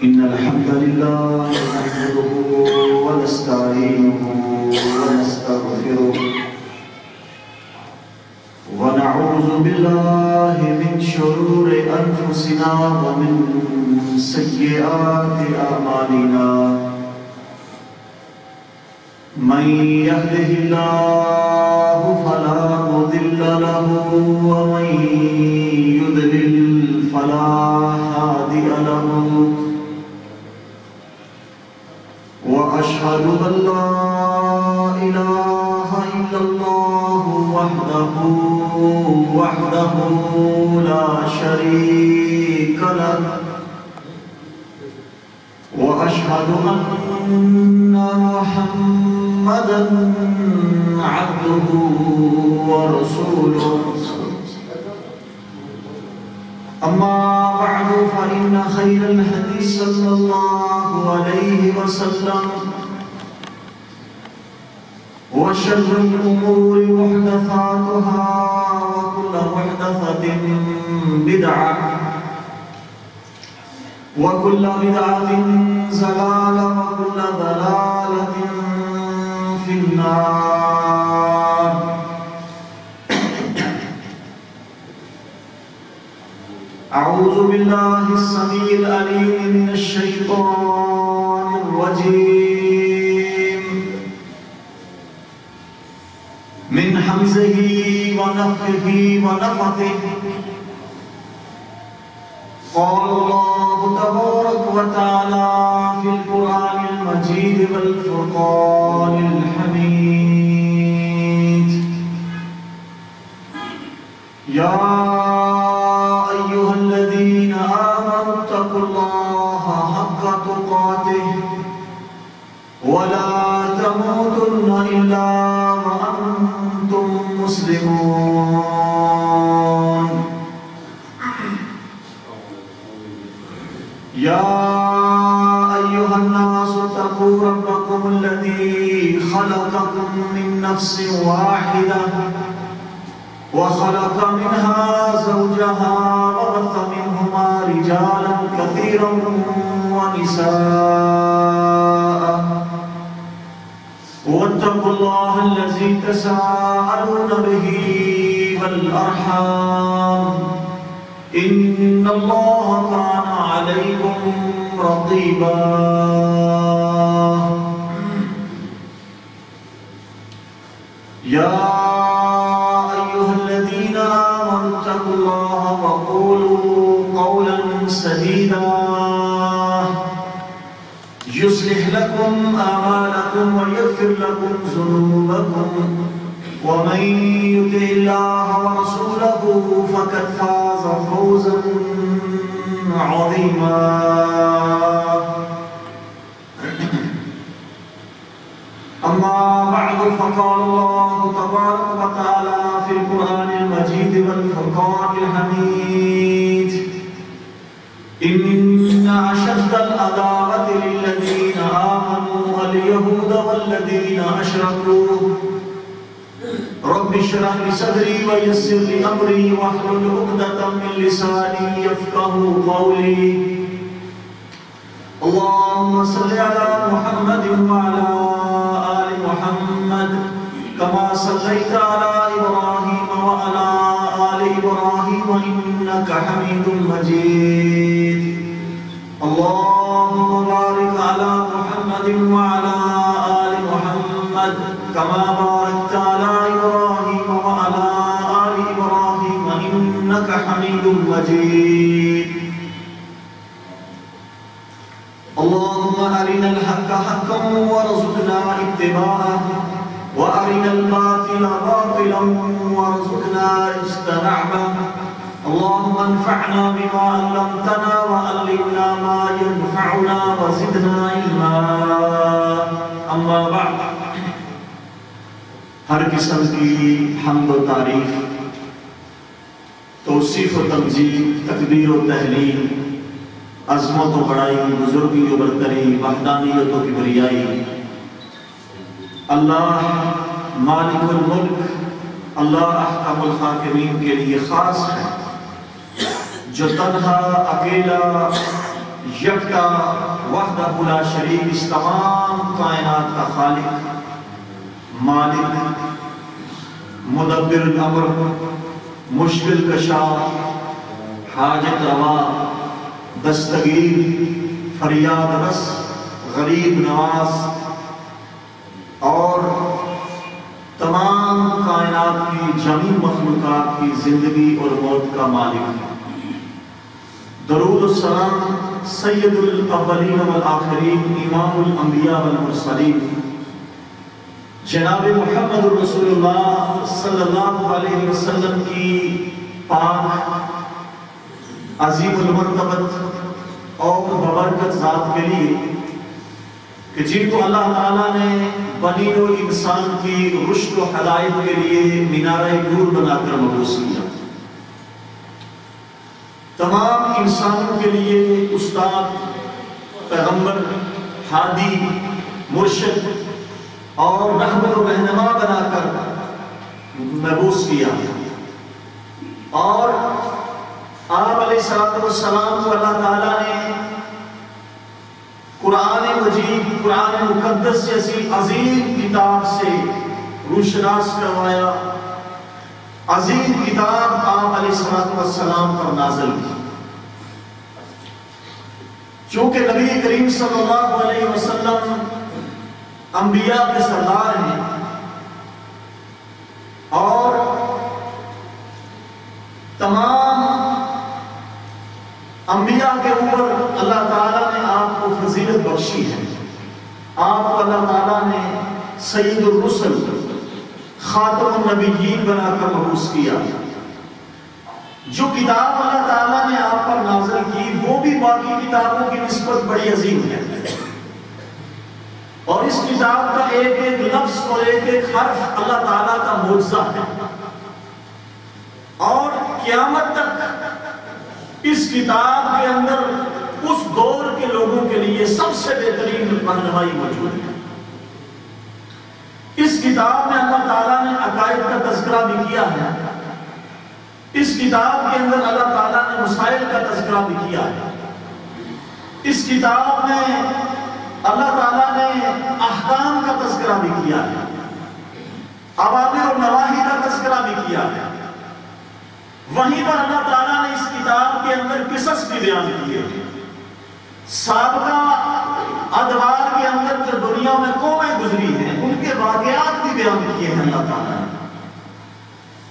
إن الحمد لله نحمده ونستعينه ونستغفره ونعوذ بالله من شرور أنفسنا ومن سيئات أعمالنا من يهده الله فلا مضل له ومن يضلل فلا هادي له وأشهد أن لا إله إلا الله وحده لا شريك له وأشهد أن محمدًا عبده ورسوله أما بعد فإن خير الحديث صلى الله عليه وسلم وشر الأمور محدثاتها وكل محدثة بدعة وكل بدعة ضلالة وكل ضلالة في النار. أعوذ بالله السميع العليم من الشيطان الرجيم من همزه ونفخه ونفثه. قال الله تبارك وتعالى في القرآن المجيد والفرقان الحميد: يا أيها الذين آمنوا اتقوا الله حق تقاته ولا تموتن إلا وأنتم مسلمون. يا أيها الناس اتقوا ربكم الذي خلقكم من نفس واحدة وخلق منها زوجها وبث منهما رجالا كثيرا ونساء واتقوا الله الذي تساءلون به والأرحام إن الله كان عليكم رقيبا. يا أيها الذين آمنوا اتقوا الله وقولوا قولا سديدا يصلح لكم أعمالكم ويغفر لكم ذنوبكم ومن يطع الله ورسوله فقد فاز فوزا عظيما. أما بعد فقال الله تبارك وتعالى في القرآن المجيد والفرقان الحميد: إن أشد العداوة للذين آمنوا اليهود والذين أشركوا رب اشرح لي صدري ويسر لي أمري واحلل عقدة من لساني يفقهوا قولي. اللهم صل على محمد وعلى آل محمد كما صليت على إبراهيم وعلى آل إبراهيم إنك حميد مجيد. اللهم بارك على محمد وعلى آل محمد كما باركت على إبراهيم وعلى آل إبراهيم إنك حميد مجيد. اللهم أرنا الحق حقا وارزقنا اتباعه وأرنا الباطل باطلا وارزقنا اجتنابه. اللهم انفعنا بما علمتنا وعلمنا ما ينفعنا وزدنا علما. أما بعد، ہر قسم کی حمد و تعریف، توصیف و تمجید، تکبیر و تحلیل، عظمت و بڑائی، بزرگی و برتری، وحدانیت و کبریائی اللہ مالک الملک، اللہ احکم الحاکمین کے لیے خاص ہے، جو تنہا اکیلا یکتا وحدہ لا شریک، اس تمام کائنات کا خالق، مالک، مدبر الامر، مشکل کشا، حاجت روا، دستگیر، فریاد رس، غریب نواز اور تمام کائنات کی جمی مخلوقات کی زندگی اور موت کا مالک ہے۔ درود السلام سید الاولین والآخرین، امام الانبیاء والمرسلین، جناب محمد رسول اللہ صلی اللہ علیہ وسلم کی پاک عظیم المرتبت اور ببرکت ذات کے لیے کہ جن کو اللہ تعالیٰ نے بنی و انسان کی رشد و ہدایت کے لیے مینارہ نور بنا کر مبعوث کیا، تمام انسانوں کے لیے استاد، پیغمبر، ہادی، مرشد اور رہبر و رہنما بنا کر مبعوث کیا، اور آپ علیہ السلام کو اللہ تعالیٰ نے قرآن مجید، قرآن مقدس جیسی عظیم کتاب سے روشناس کروایا، عظیم کتاب آپ علیہ السلام پر نازل کی۔ چونکہ نبی کریم صلی اللہ علیہ وسلم انبیاء کے سردار ہیں اور تمام انبیاء کے اوپر اللہ تعالیٰ نے آپ کو فضیلت بخشی ہے، آپ کو اللہ تعالیٰ نے سید الرسل، خاتم النبیین بنا کر مبعوث کیا۔ جو کتاب اللہ تعالیٰ نے آپ پر نازل کی وہ بھی باقی کتابوں کی نسبت بڑی عظیم ہے، اور اس کتاب کا ایک ایک لفظ اور ایک ایک حرف اللہ تعالیٰ کا معجزہ ہے، اور قیامت تک اس کتاب کے اندر اس دور کے لوگوں کے لیے سب سے بہترین رہنمائی موجود ہے۔ اس کتاب میں اللہ تعالیٰ نے عقائد کا تذکرہ بھی کیا ہے، اس کتاب کے اندر اللہ تعالیٰ نے مسائل کا تذکرہ بھی کیا ہے، اس کتاب میں اللہ تعالیٰ نے احکام کا تذکرہ بھی کیا ہے، اوامر و نواہی کا تذکرہ بھی کیا ہے۔ وہیں پر اللہ تعالیٰ نے اس کتاب کے اندر قصص بھی بیان کیے، سابقہ ادوار کے اندر جو دنیا میں قومیں گزری ہیں ان کے واقعات بھی بیان کیے ہیں اللہ تعالیٰ نے،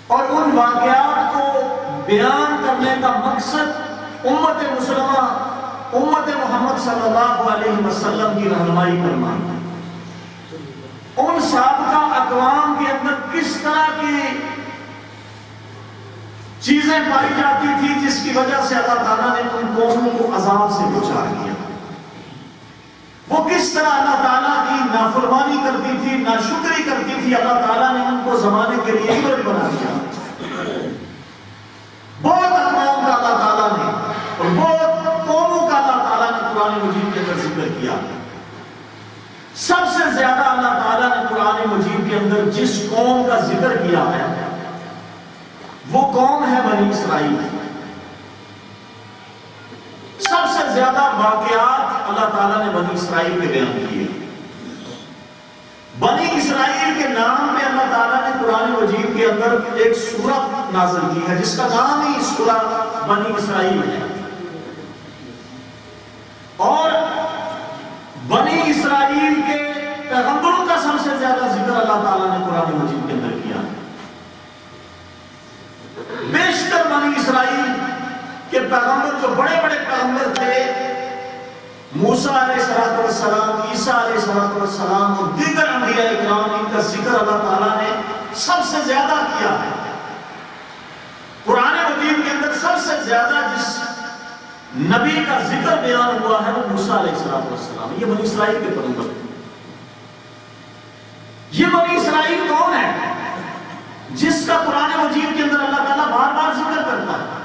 اور ان واقعات کو بیان کرنے کا مقصد امت مسلمہ، امت محمد صلی اللہ علیہ وسلم کی رہنمائی کرنا ہے۔ ان سابقہ اقوام کے اندر کس طرح کی چیزیں پائی جاتی تھی جس کی وجہ سے اللہ تعالیٰ نے ان قوموں کو عذاب سے بچا کیا، وہ کس طرح اللہ تعالیٰ کی نافرمانی کرتی تھی، ناشکری کرتی تھی، اللہ تعالیٰ نے ان کو زمانے کے لیے عبرت بنا دیا۔ بہت اقوام کا اللہ تعالیٰ نے اور بہت قوموں کا اللہ تعالیٰ نے قرآن مجید کے اندر ذکر کیا۔ سب سے زیادہ اللہ تعالیٰ نے قرآن مجید کے اندر جس قوم کا ذکر کیا ہے وہ قوم ہے بنی اسرائیل۔ سب سے زیادہ واقعات اللہ تعالیٰ نے بنی اسرائیل کے بیان کیے۔ بنی اسرائیل کے نام پہ اللہ تعالیٰ نے قرآن مجید کے اندر ایک سورہ نازل کی ہے جس کا نام ہی سورہ بنی اسرائیل ہے، اور بنی اسرائیل کے پیغمبروں کا سب سے زیادہ ذکر اللہ تعالیٰ نے قرآن مجید کے اندر کیا۔ بیشتر بنی اسرائیل کے پیغمبر جو بڑے بڑے پیغمبر تھے، موسیٰ علیہ السلام، عیسیٰ علیہ السلام اور دیگر انبیاء اکرام، ان کا ذکر اللہ تعالیٰ نے سب سے زیادہ کیا ہے۔ قرآن مجید کے اندر سب سے زیادہ جس نبی کا ذکر بیان ہوا ہے وہ موسیٰ علیہ السلام، یہ بنی اسرائیل کے پیغمبر تھے۔ یہ بنی اسرائیل کون ہے جس کا قرآن مجید کے اندر اللہ تعالیٰ بار بار ذکر کرتا ہے؟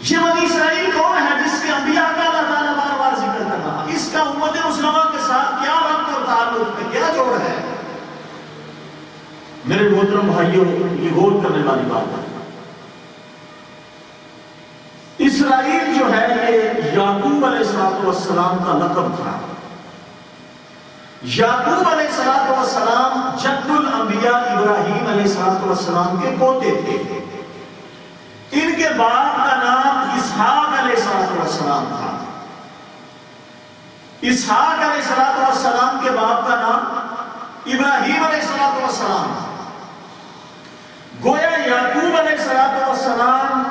یہ بنی اسرائیل کون ہے جس کے انبیاء کا اللہ تعالیٰ بار بار ذکر کر رہا؟ اس کا امت مسلمہ کے ساتھ کیا ربط اور تعلق ہے، کیا جوڑ ہے؟ میرے محترم بھائیوں، یہ غور کرنے والی بات ہے۔ اسرائیل جو ہے یہ السلام کا لقب تھا۔ یعقوب علیہ السلام جد الانبیاء ابراہیم علیہ السلام کے پوتے تھے۔ ان کے باپ کا نام اسحاق علیہ السلام تھا۔ اسحاق علیہ السلام کے باپ کا نام ابراہیم علیہ السلام۔ گویا یعقوب علیہ السلام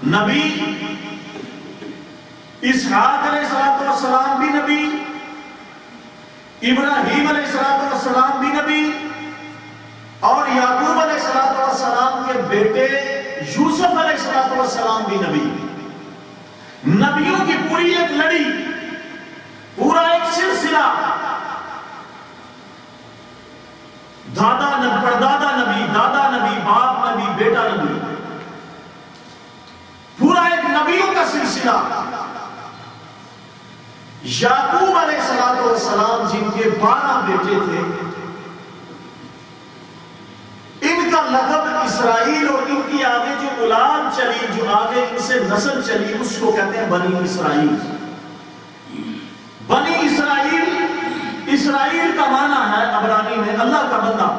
نبی، اسحاق علیہ السلام بھی نبی، ابراہیم علیہ السلام بھی نبی، اور یعقوب علیہ السلام کے بیٹے یوسف علیہ السلام بھی نبی۔ نبیوں کی پوری ایک لڑی، پورا ایک سلسلہ، دادا نبی، پردادا نبی، دادا نبی، باپ نبی، بیٹا نبی، پورا ایک نبیوں کا سلسلہ۔ یعقوب علیہ السلام جن کے 12 بیٹے تھے، ان کا لقب اسرائیل، اور ان کی آگے جو اولاد چلی، جو آگے ان سے نسل چلی، اس کو کہتے ہیں بنی اسرائیل۔ بنی اسرائیل، اسرائیل کا معنی ہے عبرانی میں اللہ کا بندہ،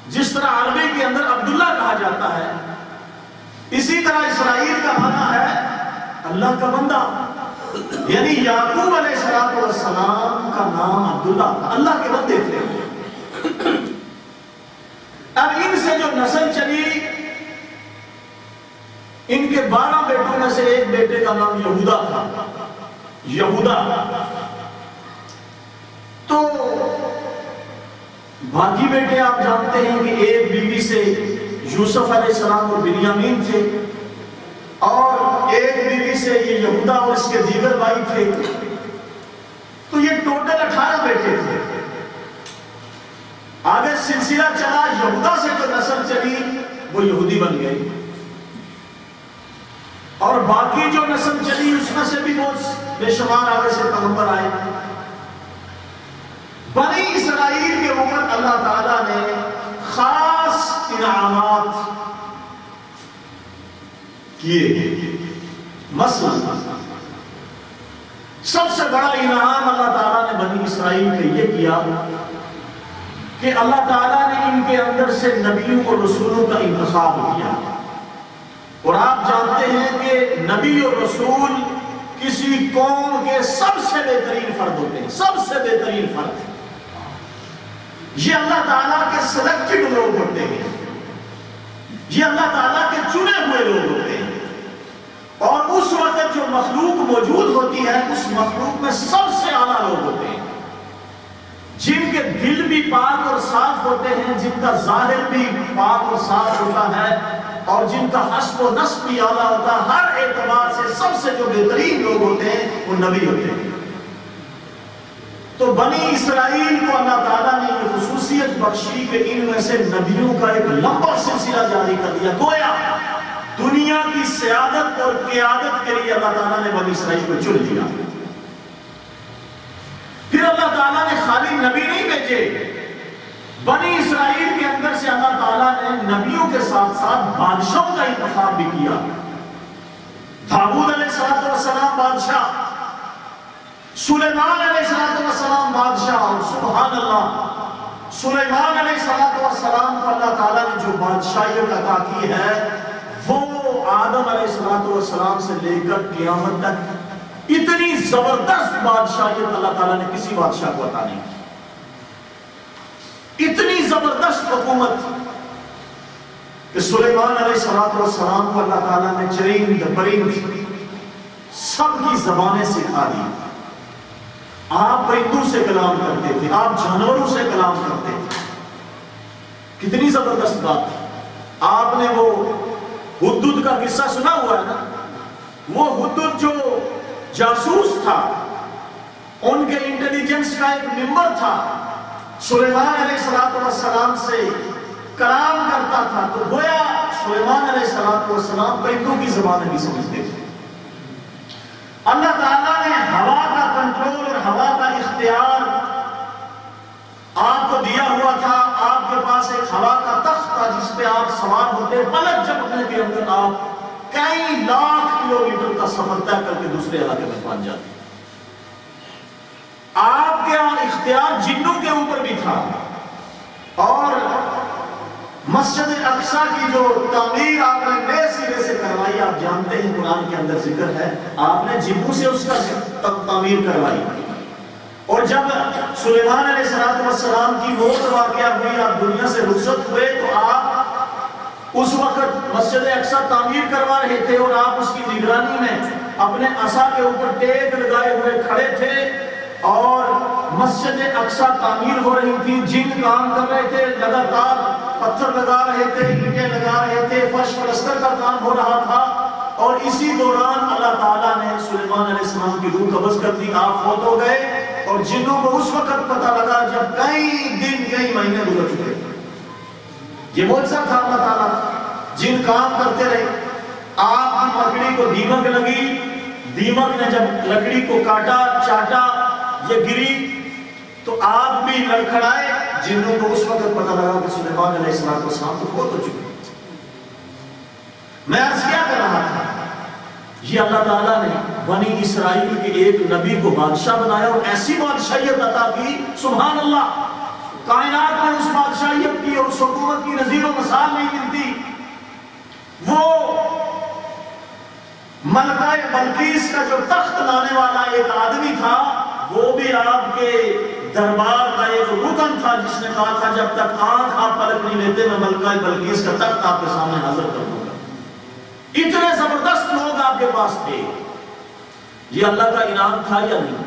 جس طرح عربی کے اندر عبداللہ کہا جاتا ہے، اسی طرح اسرائیل کا معنی ہے اللہ کا بندہ۔ یعنی یعقوب علیہ السلام کا نام عبداللہ تھا، اللہ کے بندے تھے۔ اب ان سے جو نسل چلی، ان کے 12 بیٹوں میں سے ایک بیٹے کا نام یہودا تھا، یہودا۔ تو باقی بیٹے آپ جانتے ہیں کہ ایک بیوی سے یوسف علیہ السلام اور بنیامین تھے، اور ایک بیوی سے یہ یہودا اور اس کے دیگر بھائی تھے۔ تو یہ ٹوٹل 18 بیٹے تھے۔ آگے سلسلہ چلا، یہودا سے جو نسل چلی وہ یہودی بن گئی، اور باقی جو نسل چلی اس میں سے بھی بہت بے شمار آگے سے پیغمبر آئے۔ بنی اسرائیل کے اوپر اللہ تعالیٰ نے خاص انعامات کیے۔ مثلا سب سے بڑا انعام اللہ تعالیٰ نے بنی اسرائیل پہ یہ کیا کہ اللہ تعالیٰ نے ان کے اندر سے نبیوں اور رسولوں کا انتخاب کیا۔ اور آپ جانتے ہیں کہ نبی اور رسول کسی قوم کے سب سے بہترین فرد ہوتے ہیں، سب سے بہترین فرد۔ یہ اللہ تعالیٰ کے سلیکٹڈ لوگ ہوتے ہیں، یہ اللہ تعالیٰ کے چنے ہوئے لوگ ہوتے ہیں، اور اس وقت جو مخلوق موجود ہوتی ہے اس مخلوق میں سب سے اعلیٰ لوگ ہوتے ہیں، جن کے دل بھی پاک اور صاف ہوتے ہیں، جن کا ظاہر بھی پاک اور صاف ہوتا ہے، اور جن کا حسب و نسب بھی اعلیٰ ہوتا ہے۔ ہر اعتبار سے سب سے جو بہترین لوگ ہوتے ہیں وہ نبی ہوتے ہیں۔ تو بنی اسرائیل کو اللہ تعالیٰ نے یہ خصوصیت بخشی کہ ان میں سے نبیوں کا ایک لمبا سلسلہ جاری کر دیا۔ گویا دنیا کی سیادت اور قیادت کے لیے اللہ تعالیٰ نے بنی اسرائیل کو چن لیا۔ پھر اللہ تعالیٰ نے خالی نبی نہیں بھیجے، بنی اسرائیل کے اندر سے اللہ تعالیٰ نے نبیوں کے ساتھ ساتھ بادشاہوں کا انتخاب بھی کیا۔ داؤد علیہ السلام بادشاہ، سلیمان علیہ السلام بادشاہ، اور سبحان اللہ، سلیمان علیہ السلام کو اللہ تعالیٰ نے جو بادشاہیت عطا کی ہے وہ آدم علیہ السلام سے لے کر قیامت تک اتنی زبردست بادشاہیت اللہ تعالیٰ نے کسی بادشاہ کو عطا نہیں کی۔ اتنی زبردست حکومت کہ سلیمان علیہ السلام کو اللہ تعالیٰ نے چرند پرند سب کی زبانیں سکھا دی۔ آپ پرندوں سے کلام کرتے تھے، آپ جانوروں سے کلام کرتے تھے۔ کتنی زبردست بات ہے۔ آپ نے وہ ہدہد کا قصہ سنا ہوا ہے نا، وہ ہدہد جو جاسوس تھا، ان کے انٹیلیجنس کا ایک ممبر تھا، سلیمان علیہ السلام سے کلام کرتا تھا، تو گویا سلیمان علیہ السلام پرندوں کی زبانیں بھی سمجھتے تھے۔ اللہ تعالیٰ نے ہوا کا کنٹرول اور ہوا کا اختیار آپ کو دیا ہوا تھا۔ آپ کے پاس ایک ہوا کا تخت تھا جس پہ آپ سوار ہوتے، پلک جھپکنے کے اندر آپ کئی لاکھ کلومیٹر کا سفر طے کر کے دوسرے علاقے میں پہنچ جاتے. آپ کے اختیار جنوں کے اوپر بھی تھا. اور مسجد اقصیٰ کی جو تعمیر آپ نے نئے سرے سے کروائی، آپ جانتے ہیں قرآن کے اندر ذکر ہے آپ نے جنوں سے اس کا تعمیر کروائی. اور جب سلیمان علیہ السلام کی موت واقعہ ہوئی، آپ دنیا سے رخصت ہوئے، تو آپ اس وقت مسجد اقصیٰ تعمیر کروا رہے تھے اور آپ اس کی نگرانی میں اپنے عصا کے اوپر ٹیک لگائے ہوئے کھڑے تھے اور مسجد اقصیٰ تعمیر ہو رہی تھی. جن کام کر رہے تھے، لگاتار پتھر لگا رہے تھے، اینٹیں لگا رہے تھے، فرش پلستر کا کام ہو رہا تھا. اور اسی دوران اللہ تعالیٰ نے سلیمان علیہ السلام کی روح قبض کر دی، آپ فوت ہو گئے. اور جنوں کو اس وقت پتہ لگا جب کئی دن کئی مہینے گزر چکے. یہ معجزہ تھا اللہ تعالیٰ. جن کام کرتے رہے. آپ کی لکڑی کو دیمک لگی، دیمک نے جب لکڑی کو کاٹا چاٹا، یہ گری تو آپ بھی لڑکھڑائے. جنوں کو اس وقت پتہ لگا کہ سلیمان علیہ السلام تو فوت ہو چکے. میں عرض کیا کر رہا تھا، یہ اللہ تعالیٰ نے بنی اسرائیل کے ایک نبی کو بادشاہ بنایا اور ایسی بادشاہیت عطا کی، سبحان اللہ. کائنات میں اس بادشاہیت کی اور اس حکومت کی نظیر و مثال نہیں ملتی. وہ ملکہ بلقیس کا جو تخت لانے والا ایک آدمی تھا، وہ بھی آپ کے دربار کا ایک رکن تھا جس نے کہا تھا جب تک آنکھ آپ پلک نہیں لیتے میں ملکہ بلقیس کا تخت آپ کے سامنے حاضر کر دوں گا. اتنے زبردست لوگ آپ کے پاس تھے. یہ اللہ کا انعام تھا یا نہیں؟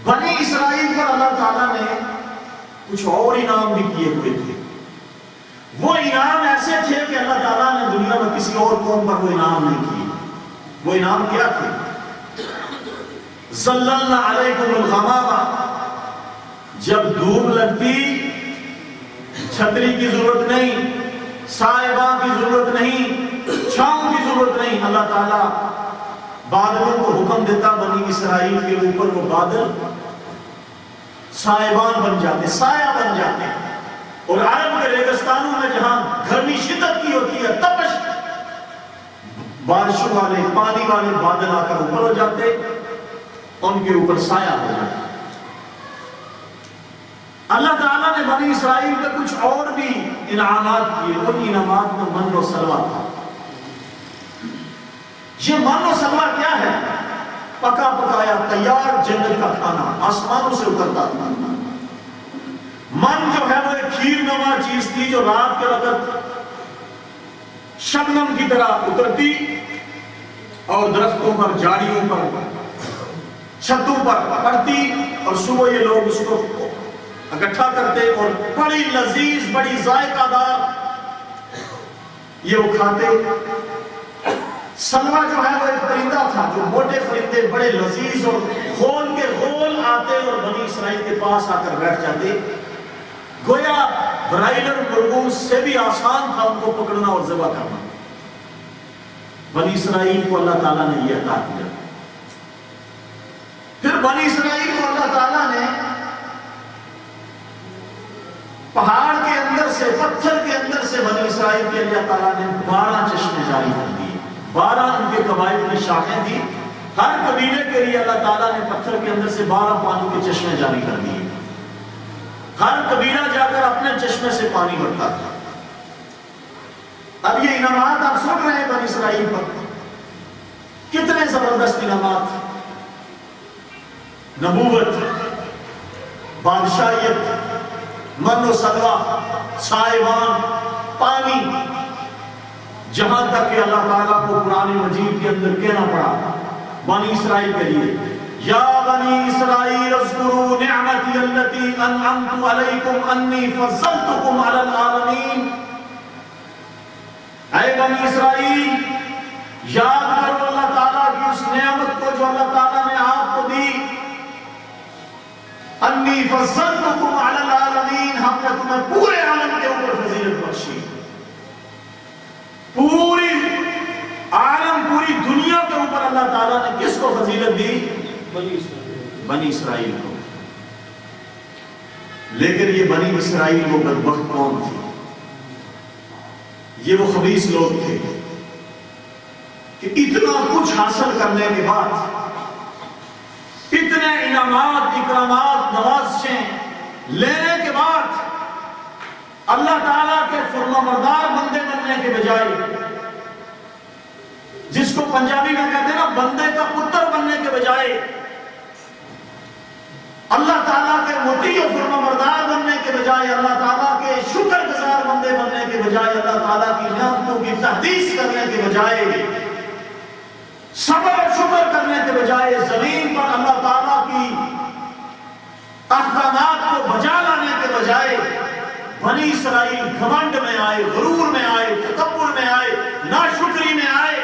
بنی اسرائیل پر اللہ تعالیٰ نے کچھ اور انعام بھی کیے ہوئے تھے. وہ انعام ایسے تھے کہ اللہ تعالیٰ نے دنیا میں کسی اور قوم پر وہ انعام نہیں کیے. وہ انعام کیا تھے؟ ظللنا علیکم الغمام. جب دھوپ لگتی چھتری کی ضرورت نہیں، سائباں کی ضرورت نہیں، چھاؤں کی ضرورت نہیں. اللہ تعالیٰ بادلوں کو حکم دیتا بنی اسرائیل کے اوپر، وہ بادل سائبان بن جاتے، سایہ بن جاتے. اور عرب کے ریگستانوں میں جہاں گرمی شدت کی ہوتی ہے، تپش، بارشوں والے پانی والے بادل آ کر اوپر ہو جاتے، ان کے اوپر سایہ ہو جاتا. اللہ تعالیٰ نے بنی اسرائیل پہ کچھ اور بھی انعامات کیے. ان انعامات میں من و سلوہ تھا. یہ من و سلوہ کیا ہے؟ پکا پکایا تیار جنت کا کھانا آسمانوں سے اترتا تھا. من جو ہے وہ ایک کھیر نما چیز تھی جو رات کے وقت شبنم کی طرح اترتی اور درختوں پر، جھاڑیوں پر، چھتوں پر پڑتی اور صبح یہ لوگ اس کو اکٹھا کرتے اور بڑی لذیذ، بڑی ذائقہ دار یہ وہ کھاتے. سلوہ جو ہے وہ ایک پرندہ تھا جو موٹے پرندے بڑے لذیذ اور غول کے غول آتے اور بنی اسرائیل کے پاس آ کر بیٹھ جاتے. گویا برائلر مرغوں سے بھی آسان تھا ان کو پکڑنا اور ذبح کرنا. بنی اسرائیل کو اللہ تعالیٰ نے یہ عطا کیا. پھر بنی اسرائیل کو اللہ تعالیٰ نے پہاڑ کے اندر سے، پتھر کے اندر سے بنی اسرائیل کے اللہ تعالیٰ نے 12 چشمے جاری کر دیے. 12 ان کے قبائل کی شاخیں تھی. ہر قبیلے کے لیے اللہ تعالیٰ نے پتھر کے اندر سے 12 پانی کے چشمے جاری کر دیے. ہر قبیلہ جا کر اپنے چشمے سے پانی بھرتا تھا. اب یہ انعامات آپ سن رہے ہیں بنی اسرائیل پر، کتنے زبردست انعامات. نبوت، بادشاہیت، من و سلوہ، سائبان، پانی. جہاں تک کہ اللہ تعالیٰ کو قرآن مجید کے اندر کہنا پڑا بنی اسرائیل کے لیے، یا بنی اسرائیل اذکروا نعمتی التي انعمت علیکم انی فضلتکم علی العالمین. اے بنی اسرائیل، یاد کرو اللہ تعالیٰ کی اس نعمت کو جو اللہ تعالیٰ نے آپ کو دی. انی فضلتکم علی العالمین، ہم نے تمہیں پورے عالم کے اوپر فضیلت بخشی. پوری عالم، پوری دنیا کے اوپر اللہ تعالیٰ نے کس کو فضیلت دی؟ بنی اسرائیل کو. لیکن یہ بنی اسرائیل وہ بدبخت قوم تھی. یہ وہ خبیث لوگ تھے کہ اتنا کچھ حاصل کرنے کے بعد، اتنے انعامات، اکرامات، نوازشیں لینے کے بعد اللہ تعالیٰ کے فرمانبردار بندے بننے کے بجائے، جس کو پنجابی میں کہتے ہیں نا بندے کا پتر بننے کے بجائے، اللہ تعالیٰ کے مطیع و فرمانبردار بننے کے بجائے، اللہ تعالیٰ کے شکر گزار بندے بننے کے بجائے، اللہ تعالیٰ کی نعمتوں کی تحدیث کرنے کے بجائے، صبر اور شکر کرنے کے بجائے، زمین پر اللہ تعالیٰ کی احکامات کو بجا لانے کے بجائے، بنی اسرائیل گھمنڈ میں آئے، غرور میں آئے، تکبر میں آئے، ناشکری میں آئے۔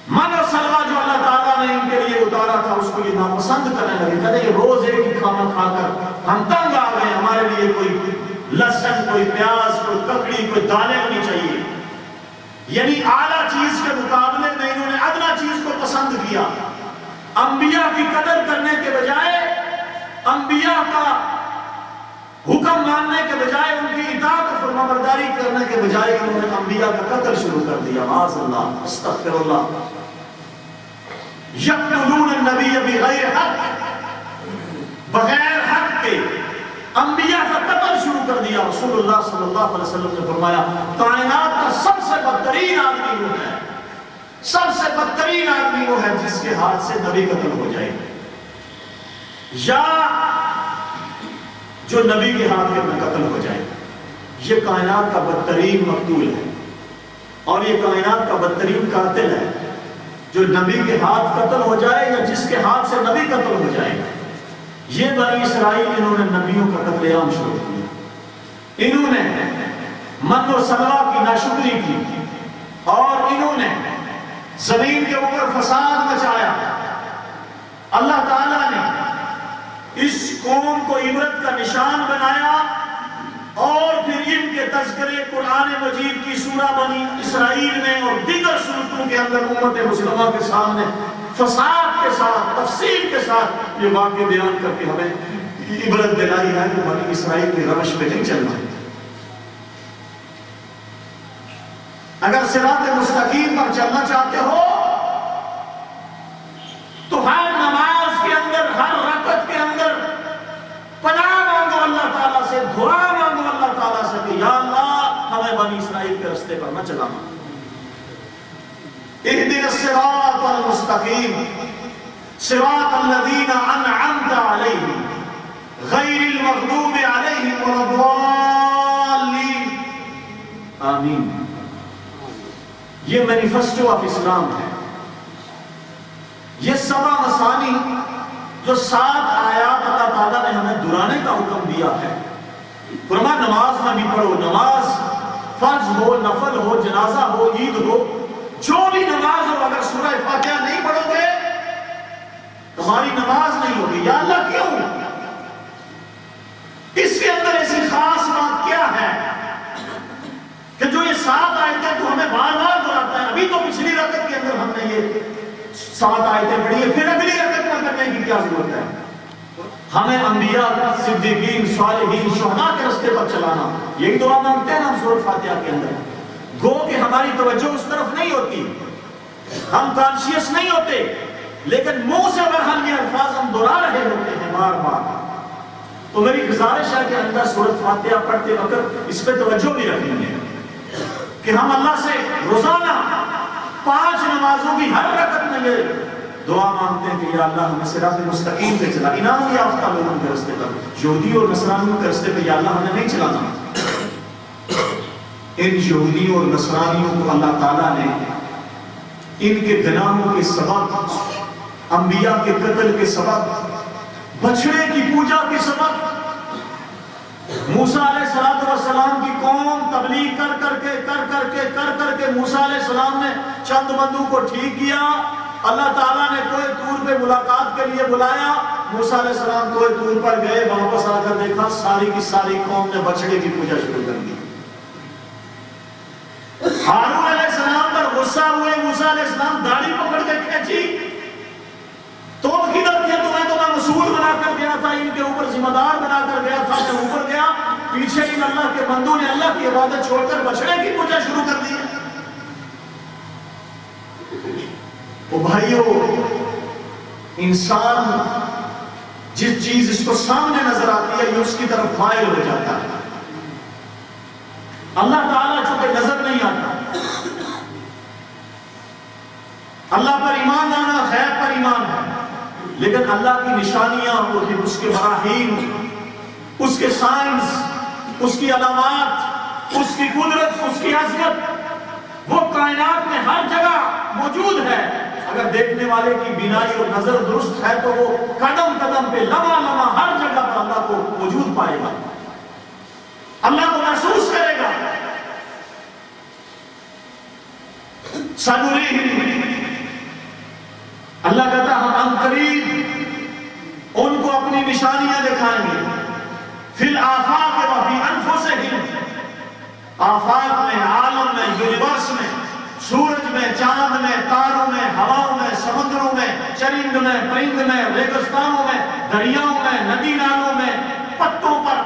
من اور سلوہ جو اللہ تعالیٰ نے ان کے لیے اتارا تھا اس کو یہ ناپسند کرنے لگے، کہتے یہ روز ایک ہی کھانا کھا کر ہم تنگ آ گئے، ہمارے لیے کوئی لہسن، کوئی پیاز، کوئی ککڑی، کوئی دالیں ہونی چاہیے۔ یعنی اعلیٰ چیز کے مقابلے میں انہوں نے ادنا چیز کو پسند کیا۔ انبیاء کی قدر کرنے کے بجائے، انبیاء کا حکم ماننے کے بجائے، ان کی اطاعت و فرمانبرداری کرنے کے بجائے انہوں نے انبیاء کا قتل شروع کر دیا۔ معاذ اللہ، استغفر اللہ۔ یقتلون النبی بغیر حق، بغیر حق کے انبیاء کا قتل شروع کر دیا۔ رسول اللہ صلی اللہ علیہ وسلم نے فرمایا کائنات کا سب سے بدترین آدمی وہ ہے، سب سے بدترین آدمی وہ ہے جس کے ہاتھ سے نبی قتل ہو جائے، یا جو نبی کے ہاتھ کے میں قتل ہو جائے۔ یہ کائنات کا بدترین مقتول ہے، اور یہ کائنات کا بدترین قاتل ہے، جو نبی کے ہاتھ قتل ہو جائے یا جس کے ہاتھ سے نبی قتل ہو جائے۔ یہ بنی اسرائیل انہوں نے نبیوں کا قتل عام شروع کیا، انہوں نے من و سلوہ کی ناشکری کی، اور انہوں نے زمین کے اوپر فساد مچایا۔ اللہ تعالیٰ نے اس قوم کو عبرت کا نشان بنایا، اور پھر ان کے تذکرے قرآن مجید کی سورہ بنی اسرائیل میں اور دیگر سورتوں کے اندر امت مسلمہ کے سامنے فساد کے ساتھ، تفصیل کے ساتھ یہ واقعہ بیان کر کے ہمیں عبرت دلائی ہے کہ بنی اسرائیل کی روش پہ نہیں چلنا۔ اگر صراط مستقیم پر چلنا چاہتے ہو تو ہر نماز کے اندر، ہر رکعت کے اندر پناہ مانگو اللہ تعالیٰ سے، دعا مانگو اللہ تعالیٰ سے کہ یا اللہ ہمیں بنی اسرائیل کے رستے پر نہ چلانا۔ اہدنا الصراط المستقیم صراط الذین انعمت علیہم غیر المغضوب علیہم ولا الضالین۔ آمین۔ یہ مینیفیسٹو آف اسلام ہے۔ یہ 7 مسانی جو 7 آیات اللہ تعالیٰ نے ہمیں دہرانے کا حکم دیا ہے۔ فرمایا نماز میں بھی پڑھو، نماز فرض ہو، نفل ہو، جنازہ ہو، عید ہو، جو بھی نماز ہو، اگر سورہ فاتحہ نہیں پڑھو گے تمہاری نماز نہیں ہوگی۔ یا اللہ کیوں؟ اس کے اندر ایسی خاص بات کیا ہے کہ جو یہ 7 آیتیں تو ہمیں بار بار دہراتا ہے؟ ابھی تو پچھلی رکعت کے اندر ہم نے یہ 7 آیتیں پڑھی ہے، پھر اگلی رکعت میں کرنے کی کیا ضرورت ہے؟ ہمیں انبیاء، صدیقین، صالحین، شہداء کے رستے پر چلانا، یہی دعا مانگتے ہیں ہم سورۃ فاتحہ کے اندر۔ گو کہ ہماری توجہ اس طرف نہیں ہوتی، ہم کانشیس نہیں ہوتے، لیکن منہ سے اگر ہم یہ الفاظ ہم دہرا رہے ہوتے ہیں بار بار، تو میری گزارش ہے کہ اللہ سورۃ فاتحہ پڑھتے وقت اس پہ توجہ بھی رکھیں گے کہ ہم اللہ سے روزانہ 5 نمازوں کی ہر رکعت میں یہ دعا مانگتے ہیں کہ یا اللہ ہمیں صراط مستقیم پہ چلا، انعام یافتہ لوگوں کے رستے پر، یہودی اور نصرانیوں کے رستے پہ یا اللہ ہمیں نہیں چلانا۔ ان یہودیوں اور نصرانیوں کو اللہ تعالیٰ نے ان کے گناہوں کے سبب، انبیاء کے قتل کے سبب، بچڑے کی پوجا کے سبب، موسیٰ علیہ السلام کی قوم تبلیغ کر کے موسیٰ علیہ السلام نے چند بندوں کو ٹھیک کیا، اللہ تعالیٰ نے کوہ طور پہ ملاقات کے لیے بلایا، موسیٰ علیہ السلام کوہ طور پر گئے، واپس آ کر دیکھا ساری کی ساری قوم نے بچڑے کی پوجا شروع کر دی۔ ہارون علیہ السلام پر غصہ ہوئے، موسیٰ علیہ السلام داڑھی پکڑ کے کھینچی، تم کدھر تھے؟ تمہیں تو میں مسئول بنا کر گیا تھا، ان کے اوپر ذمہ دار بنا کر گیا تھا، میں اوپر گیا پیچھے ان اللہ کے بندوں نے اللہ کی عبادت چھوڑ کر بچڑے کی پوجا شروع کر دی ہے۔ وہ بھائیو، انسان جس چیز اس کو سامنے نظر آتی ہے یہ اس کی طرف مائل ہو جاتا ہے۔ اللہ تعالیٰ چونکہ نظر نہیں آتا، اللہ پر ایمان لانا غیب پر ایمان ہے، لیکن اللہ کی نشانیاں، اس کے براہین، اس کے سائنس، اس کی علامات، اس کی قدرت، اس کی عظمت، وہ کائنات میں ہر جگہ موجود ہے۔ اگر دیکھنے والے کی بینائی اور نظر درست ہے تو وہ قدم قدم پہ، لمحہ لمحہ ہر جگہ پر اللہ کو موجود پائے گا، اللہ کو محسوس کرے گا۔ سنُرِيهِمْ، اللہ کہتا ہے ہم ان قریب ان کو اپنی نشانیاں دکھائیں گے، فی الآفاق وفی انفسہم، آفاق میں، عالم میں، یونیورس میں، سورج میں، چاند میں، تاروں میں، ہواؤں میں، سمندروں میں، چرند میں، پرند میں، ریگستانوں میں، دریاؤں میں، ندی نالوں میں، پتوں پر،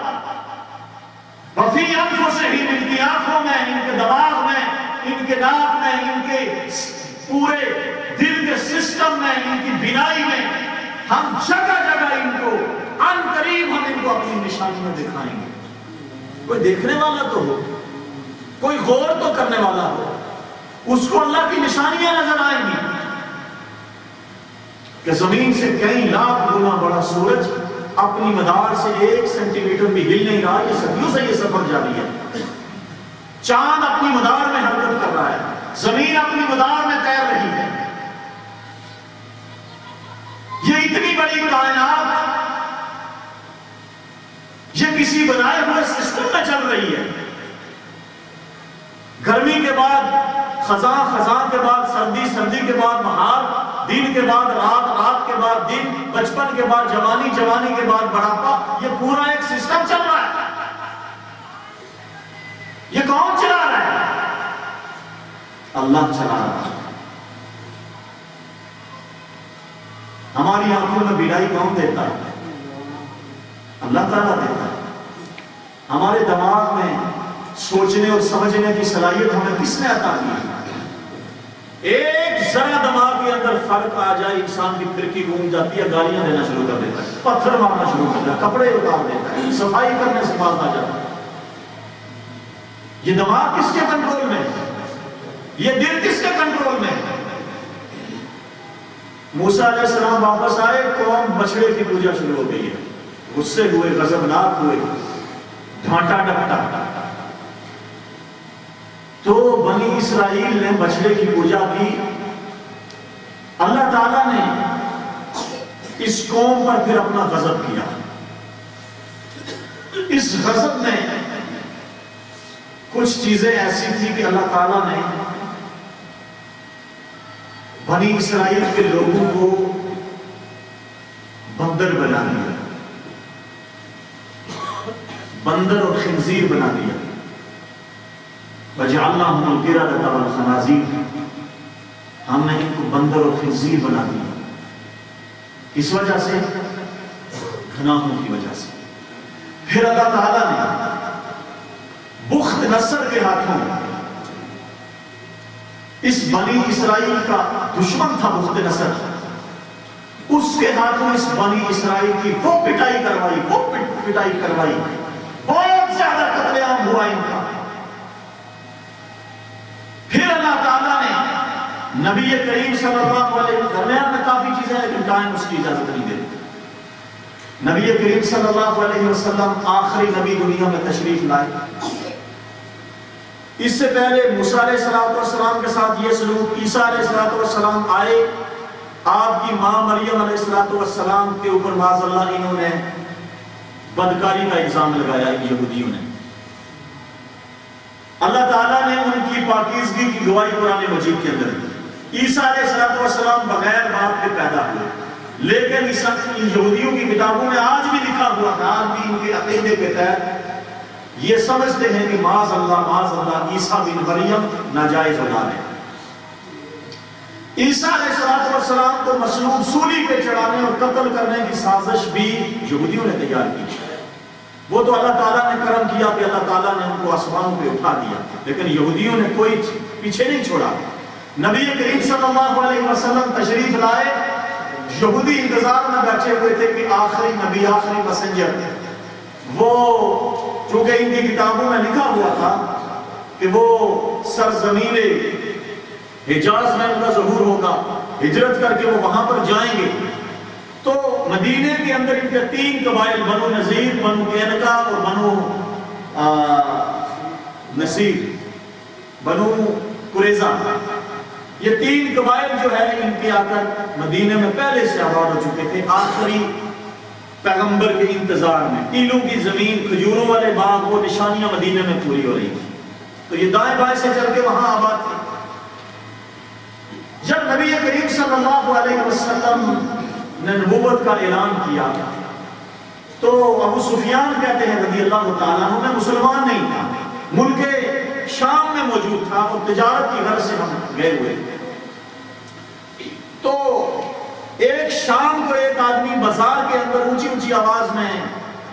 وفی انفسہم، ان کی آنکھوں میں، ان کے دماغ میں، ان کے ناک میں، ان کے پورے دل کے سسٹم میں، ان کی بینائی میں، ہم جگہ جگہ ان کو ان قریب ہم ان کو اپنی نشانیاں دکھائیں گے۔ کوئی دیکھنے والا تو ہو، کوئی غور تو کرنے والا ہو، اس کو اللہ کی نشانیاں نظر آئیں گی کہ زمین سے کئی لاکھ گنا بڑا سورج اپنی مدار سے 1 سینٹی میٹر بھی ہل نہیں رہا، یہ صدیوں سے یہ سفر جاری ہے۔ چاند اپنی مدار میں حرکت کر رہا ہے، زمین اپنی مدار میں تیر رہی ہے۔ یہ اتنی بڑی کائنات یہ کسی بنائے ہوئے سسٹم میں چل رہی ہے۔ گرمی کے بعد خزاں، خزاں کے بعد سردی، سردی کے بعد بہار، دن کے بعد رات، رات کے بعد دن، بچپن کے بعد جوانی، جوانی کے بعد بڑھاپا، یہ پورا ایک سسٹم چل رہا ہے۔ یہ کون چلا رہا ہے؟ اللہ چلا رہا ہے۔ ہماری آنکھوں میں بینائی کون دیتا ہے؟ اللہ تعالیٰ دیتا ہے۔ ہمارے دماغ میں سوچنے اور سمجھنے کی صلاحیت ہمیں کس نے عطا کی؟ ایک ذرا دماغ کے اندر فرق آ جائے، انسان کی پھرکی گھوم جاتی ہے، گالیاں دینا شروع کر دیتا ہے، پتھر مارنا شروع کر دیتا ہے، کپڑے اتار دیتا ہے، صفائی کرنے سے باز آ جاتا ہے۔ یہ دماغ کس کے کنٹرول میں ہے؟ یہ دل کس کے کنٹرول میں ہے؟ موسیٰ علیہ السلام واپس آئے، قوم بچڑے کی پوجا شروع ہو گئی ہے، غصے ہوئے، غضبناک ہوئے، ڈھانٹا ڈپٹا۔ تو بنی اسرائیل نے بچڑے کی پوجا کی۔ اللہ تعالیٰ نے اس قوم پر پھر اپنا غضب کیا۔ اس غضب میں کچھ چیزیں ایسی تھی کہ اللہ تعالیٰ نے بنی اسرائیل کے لوگوں کو بندر بنا دیا، بندر اور خنزیر بنا دیا۔ وَجَعَلْنَاهُمُ الْقِرَدَةَ وَالْخَنَازِيرَ، ہم نے ان کو بندر اور خنزیر بنا دیا۔ کس وجہ سے؟ گناہوں کی وجہ سے۔ پھر اللہ تعالیٰ نے بخت نصر کے ہاتھوں، اس بنی اسرائیل کا دشمن تھا بخت نصر، اس کے ہاتھوں اس بنی اسرائیل کی وہ پٹائی کروائی، بہت زیادہ قتل عام ہوا ان کا۔ پھر اللہ تعالیٰ نے نبی کریم صلی اللہ علیہ وسلم، درمیان میں کافی چیزیں لیکن ٹائم اس کی اجازت نہیں دیتی، نبی کریم صلی اللہ علیہ وسلم آخری نبی دنیا میں تشریف لائے۔ اس سے پہلے موسیٰ علیہ السلام کے ساتھ یہ سلوک، عیسیٰ علیہ السلام آئے، آپ کی ماں مریم علیہ السلام کے اوپر معاذ اللہ انہوں نے بدکاری کا الزام لگایا یہودیوں نے۔ اللہ تعالیٰ نے ان کی پاکیزگی کی گواہی قرآن مجید کے اندر دی۔ عیسیٰ علیہ السلام بغیر باپ کے پیدا ہوئے، لیکن یہودیوں کی کتابوں میں آج بھی لکھا ہوا ہے، آج بھی ان کے عقیدے کے تحت یہ سمجھتے ہیں کہ معاذ اللہ عیسیٰ بن مریم ناجائز اولاد ہے۔ عیسیٰ علیہ السلام کو مصلوب سولی پہ چڑھانے اور قتل کرنے کی سازش بھی یہودیوں نے تیار کی۔ وہ تو اللہ تعالیٰ نے کرم کیا کہ اللہ تعالیٰ نے ان کو آسمانوں پہ اٹھا دیا، لیکن یہودیوں نے کوئی پیچھے نہیں چھوڑا۔ نبی کریم صلی اللہ علیہ وسلم تشریف لائے، یہودی انتظار میں بیٹھے ہوئے تھے کہ آخری نبی، آخری میسنجر، وہ چونکہ ان کی کتابوں میں لکھا ہوا تھا کہ وہ سرزمین حجاز میں ان کا ظہور ہوگا، ہجرت کر کے وہ وہاں پر جائیں گے، تو مدینے کے اندر ان کے 3 قبائل، بنو نذیر، بنو قینقاع اور بنو نصیر، بنو قریظہ، یہ 3 قبائل جو ہے ان کے آ کر مدینے میں پہلے سے آباد ہو چکے تھے، آخری پیغمبر کے انتظار میں۔ ٹیلوں کی زمین، کھجوروں والے باغ، وہ نشانیاں مدینے میں پوری ہو رہی تھی، تو یہ دائیں بائیں سے چل کے وہاں آباد تھے۔ جب نبی کریم صلی اللہ علیہ وسلم نے نبوت کا اعلان کیا تو ابو سفیان کہتے ہیں رضی اللہ تعالیٰ عنہ، میں مسلمان نہیں تھا، ملک شام میں موجود تھا اور تجارت کی غرض سے ہم گئے ہوئے، تو ایک شام کو ایک آدمی بازار کے اندر اونچی اونچی آواز میں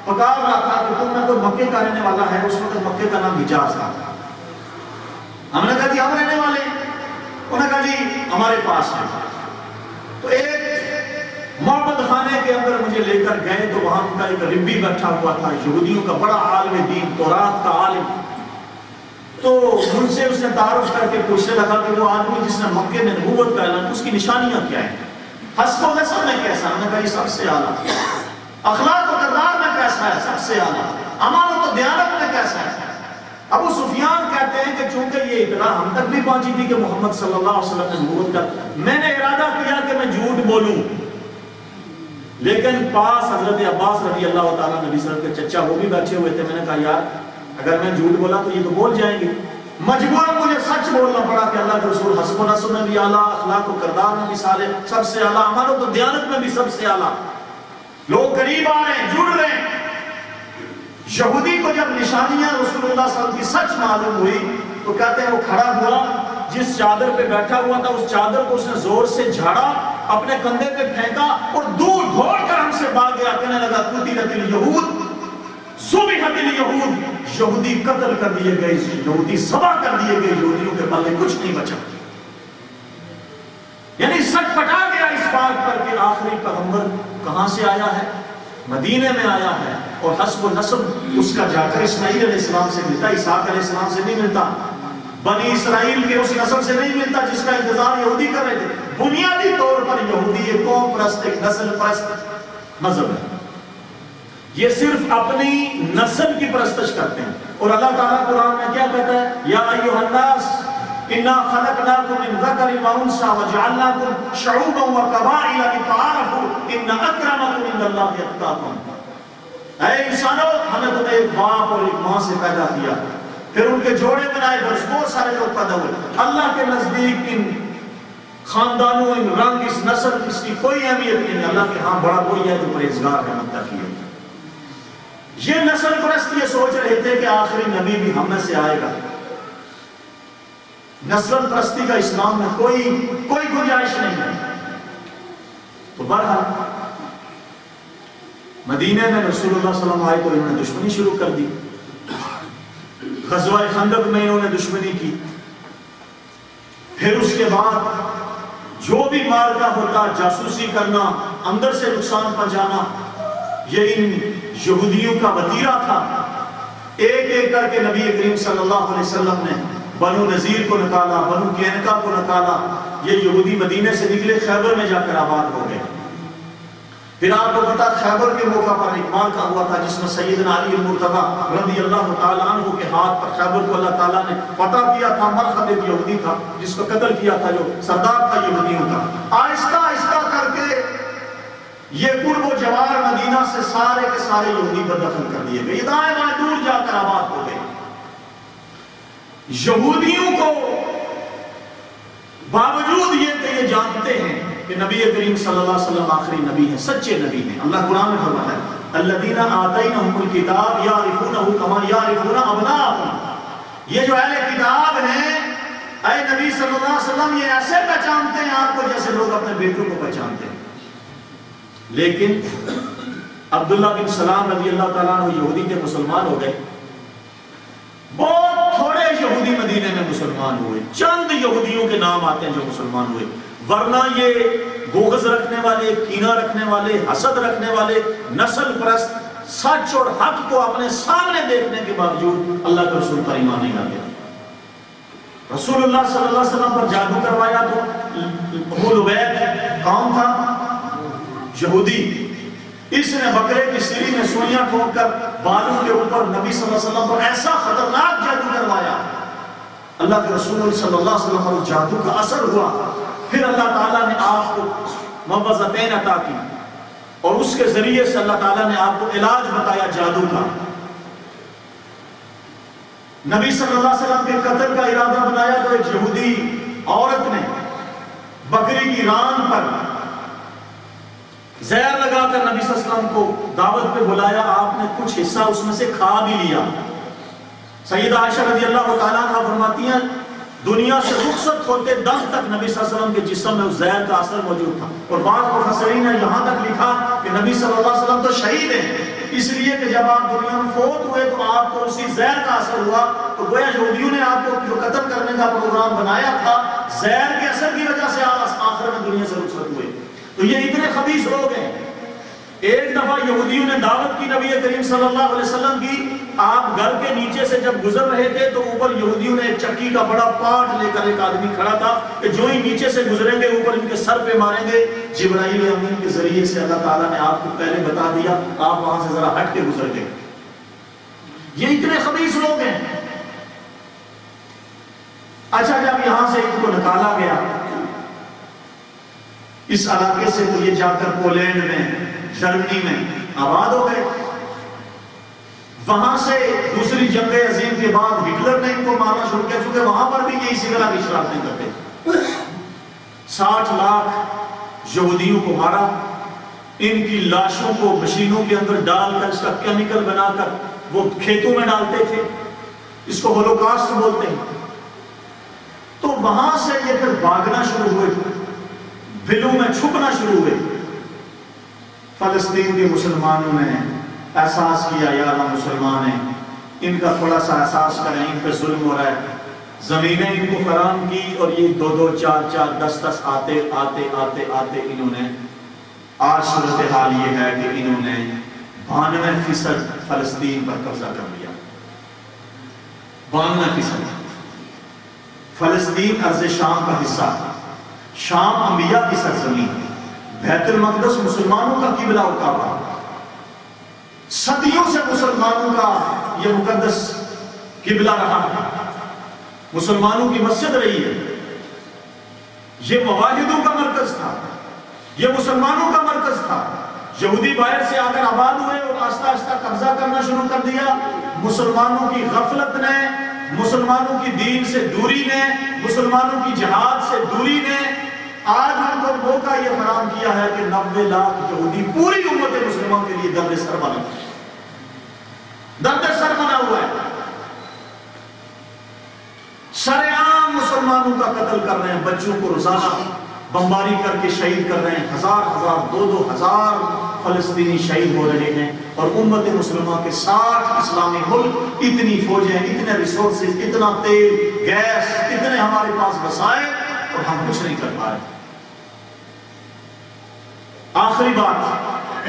پکار رہا تھا کہ تم میں کوئی مکے کا رہنے والا ہے۔ اس وقت مکے کا نام حجاز تھا۔ ہم نے کہا جی ہم رہنے والے ہیں، انہوں نے کہا جی ہمارے پاس ہے، تو ایک معبد خانے کے اندر مجھے لے کر گئے، تو وہاں ان کا ایک ربی بیٹھا ہوا تھا، یہودیوں کا بڑا عالم دین، تورات کا عالم، تو ان سے اس نے تعارف کر کے پوچھنے لگا کہ وہ آدمی جس نے مکے میں نبوت کا اعلان، اس کی نشانیاں کیا ہیں، حسب و نسب میں کیسا؟ ہم نے کہا یہ سب سے اعلیٰ، اخلاق و کردار میں کیسا ہے؟ سب سے اعلیٰ، امانت و دیانت میں کیسا ہے؟ ابو سفیان کہتے ہیں کہ چونکہ یہ اطلاع ہم تک بھی پہنچی تھی کہ محمد صلی اللہ علیہ وسلم نے نبوت کا، میں نے ارادہ کیا کہ میں جھوٹ بولوں، لیکن پاس حضرت عباس رضی اللہ تعالیٰ نبی صلی اللہ علیہ وسلم کے چچا وہ بھی بیٹھے ہوئے تھے، میں نے کہا یار اگر میں جھوٹ بولا تو یہ تو بول جائیں گے، مجبوراً مجھے سچ بولنا پڑا کہ اللہ کے رسول حسب و نسب میں بھی اعلیٰ، اخلاق و کردار میں بھی سب سے اعلیٰ، امانت و دیانت میں بھی سب سے اعلیٰ، لوگ قریب آ رہے ہیں، جڑ رہے ہیں۔ یہودی کو جب نشانیاں رسول اللہ صلی اللہ علیہ وسلم کی سچ معلوم ہوئی تو کہتے ہیں وہ کھڑا ہوا، جس چادر پہ بیٹھا ہوا تھا اس چادر کو اس نے زور سے جھاڑا، اپنے کندھے پہ پھینکا اور دور دوڑ کر ہم سے بھاگ گیا، کہنے لگا قتلت الیہود ذبحت الیہود، یہودی قتل کر دیے گئے، یہودی ذبح کر دیے گئے، یہودیوں کے پلے کچھ نہیں بچا۔ یعنی سچ پٹا گیا اس بات پر کہ آخری پیغمبر کہاں سے آیا ہے؟ مدینے میں آیا ہے، اور حسب و نسب اس کا جا کر اسماعیل علیہ السلام سے ملتا، اسحاق علیہ السلام سے نہیں ملتا، بنی اسرائیل کے اس نسل سے نہیں ملتا جس کا انتظار یہودی کر رہے تھے۔ بنیادی طور پر یہودی ایک قوم پرست، ایک نسل پرست مذہب ہے، یہ صرف اپنی نسل کی پرستش کرتے ہیں، اور اللہ تعالیٰ قرآن میں کیا کہتا ہے؟ یا ایھا الناس انا خلقناکم من ذکر و انثی وجعلناکم شعوبا وقبائل لتعارفوا ان اکرمکم عند اللہ اتقاکم۔ اے انسانوں، ہم نے تمہیں ایک باپ اور ایک ماں سے پیدا کیا، پھر ان کے جوڑے بنائے، بہت سارے لوگ پیدا ہوئے، اللہ کے نزدیک ان خاندانوں، ان رنگ، اس نسل، اس کی کوئی اہمیت نہیں، اللہ کے ہاں بڑا وہی ہے جو پرہیزگار ہے، متقی ہے۔ یہ نسل پرست یہ سوچ رہے تھے کہ آخری نبی بھی ہم میں سے آئے گا۔ نسل پرستی کا اسلام میں کوئی گنجائش نہیں ہے۔ تو بہرحال مدینے میں رسول اللہ صلی اللہ علیہ وسلم آئے تو انہوں نے دشمنی شروع کر دی، غزوہ خندق میں انہوں نے دشمنی کی، پھر اس کے بعد جو بھی مارکا ہوتا، جاسوسی کرنا، اندر سے نقصان پہنچانا، یہ ان یہودیوں کا وتیرہ تھا۔ ایک ایک کر کے نبی کریم صلی اللہ علیہ وسلم نے بنو نذیر کو نکالا، بنو قینقاع کو نکالا، یہ یہودی مدینے سے نکلے، خیبر میں جا کر آباد ہو گئے۔ پھر آپ کو پتا خیبر کے موقع پر ایک مارکا ہوا تھا جس میں سیدنا علی المرتضیٰ رضی اللہ تعالیٰ عنہ کے ہاتھ پر خیبر کو اللہ تعالیٰ نے فتح کیا تھا۔ مرخب ایک یہودی تھا جس کو قتل کیا تھا، جو سردار تھا یہودیوں کا۔ آہستہ آہستہ کر کے یہ قرب و جوار مدینہ سے سارے کے سارے یہودی بددفن کر دیے گئے، دائیں بائیں دور جا کر آباد ہو گئے۔ یہودیوں کو باوجود یہ کہ یہ جانتے ہیں کہ نبی کریم صلی اللہ علیہ وسلم آخری نبی ہیں، سچے نبی ہیں، اللہ قرآن میں فرماتا ہے الذین آتینہم الکتاب یعرفونہ کما یعرفون ابناءہم، یہ جو اہل کتاب ہیں اے نبی صلی اللہ علیہ وسلم یہ ایسے پہچانتے ہیں آپ کو جیسے لوگ اپنے بیٹوں کو پہچانتے ہیں، لیکن عبداللہ بن سلام رضی اللہ تعالیٰ عنہ یہودی کے مسلمان ہو گئے. بہت تھوڑے یہودی مدینے میں مسلمان ہوئے، چند یہودیوں کے نام آتے ہیں جو مسلمان ہوئے، ورنہ یہ بغض رکھنے والے، کینہ رکھنے والے، حسد رکھنے والے، نسل پرست، سچ اور حق کو اپنے سامنے دیکھنے کے باوجود اللہ کے رسول پر ایمان نہیں لاتے. رسول اللہ صلی اللہ علیہ وسلم پر جادو کروایا تو ابو لبید کون تھا؟ یہودی. اس نے بکرے کی سری میں سوئیاں ٹھوک کر بالوں کے اوپر نبی صلی اللہ علیہ وسلم پر ایسا خطرناک جادو کروایا. اللہ کے رسول صلی اللہ علیہ وسلم پر جادو کا اثر ہوا. پھر اللہ تعالیٰ نے آپ کو موعظتین عطا کی اور اس کے ذریعے سے اللہ تعالیٰ نے آپ کو علاج بتایا جادو کا. نبی صلی اللہ علیہ وسلم کے قتل کا ارادہ بنایا تو ایک یہودی عورت نے بکری کی ران پر زہر لگا کر نبی صلی اللہ علیہ وسلم کو دعوت پہ بلایا. آپ نے کچھ حصہ اس میں سے کھا بھی لیا. سیدہ عائشہ رضی اللہ تعالیٰ عنہ فرماتی ہیں دنیا سے رخصت ہوتے دم تک نبی صلی اللہ علیہ وسلم کے جسم میں اس زہر کا اثر موجود تھا. اور بعض مفسرین نے یہاں تک لکھا کہ نبی صلی اللہ علیہ وسلم تو شہید ہیں، اس لیے کہ جب آپ دنیا میں فوت ہوئے تو آپ کو اسی زہر کا اثر ہوا. تو گویا یہودیوں نے آپ کو جو قتل کرنے کا پروگرام بنایا تھا زہر کے اثر کی وجہ سے آپ آخر میں دنیا سے رخصت ہوئے. تو یہ اتنے خبیث لوگ ہیں. ایک دفعہ یہودیوں نے دعوت کی نبی کریم صلی اللہ علیہ وسلم کی. آپ گھر کے نیچے سے جب گزر رہے تھے تو اوپر یہودیوں نے ایک چکی کا بڑا پاٹ لے کر ایک آدمی کھڑا تھا کہ جو ہی نیچے سے گزریں گے اوپر ان کے سر پہ ماریں گے. جبرائیل امین کے ذریعے سے اللہ تعالیٰ نے آپ کو پہلے بتا دیا، آپ وہاں سے ذرا ہٹ کے گزر گئے. یہ اتنے خبیث لوگ ہیں. اچھا جب یہاں سے ان کو نکالا گیا اس علاقے سے تو یہ جا کر پولینڈ میں، جرمنی میں آباد ہو گئے. وہاں سے دوسری جنگ عظیم کے بعد ہٹلر نے ان کو مارنا شروع کیا، چونکہ وہاں پر بھی یہ اسی طرح کی شرارتیں کرتے. 60 لاکھ یہودیوں کو مارا. ان کی لاشوں کو مشینوں کے اندر ڈال کر اس کا کیمیکل بنا کر وہ کھیتوں میں ڈالتے تھے. اس کو ہولوکاسٹ بولتے ہیں. تو وہاں سے یہ پھر بھاگنا شروع ہوئے، بلوں میں چھپنا شروع ہوئے. فلسطین کے مسلمانوں نے احساس کیا یار ہم مسلمان ہیں، ان کا تھوڑا سا احساس کریں، ان پہ ظلم ہو رہا ہے. زمینیں ان کو فراہم کی اور یہ 2-2, 4-4, 10-10 آتے انہوں نے آج صورتحال یہ ہے کہ انہوں نے 92% فلسطین پر قبضہ کر لیا. 92% فلسطین ارض شام کا حصہ. شام انبیاء کی سرزمین، بیت المقدس مسلمانوں کا قبلہ و کعبہ، صدیوں سے مسلمانوں کا یہ مقدس قبلہ رہا ہے، مسلمانوں کی مسجد رہی ہے. یہ مواحدوں کا مرکز تھا، یہ مسلمانوں کا مرکز تھا. یہودی باہر سے آ کر آباد ہوئے اور آہستہ آہستہ قبضہ کرنا شروع کر دیا. مسلمانوں کی غفلت نے، مسلمانوں کی دین سے دوری نے، مسلمانوں کی جہاد سے دوری نے آج ہم کو موقع یہ فراہم کیا ہے کہ 90 لاکھ یہودی پوری امت مسلمہ کے لیے درد سر بنا ہوا ہے. سرعام مسلمانوں کا قتل کر رہے ہیں، بچوں کو روزانہ بمباری کر کے شہید کر رہے ہیں. 1000 2 ہزار فلسطینی شہید ہو رہے ہیں. اور امت مسلمہ کے 60 اسلامی ملک، اتنی فوجیں، اتنے ریسورسز، اتنا تیل، گیس، اتنے ہمارے پاس وسائل، اور ہم کچھ نہیں کر پائے. آخری بات،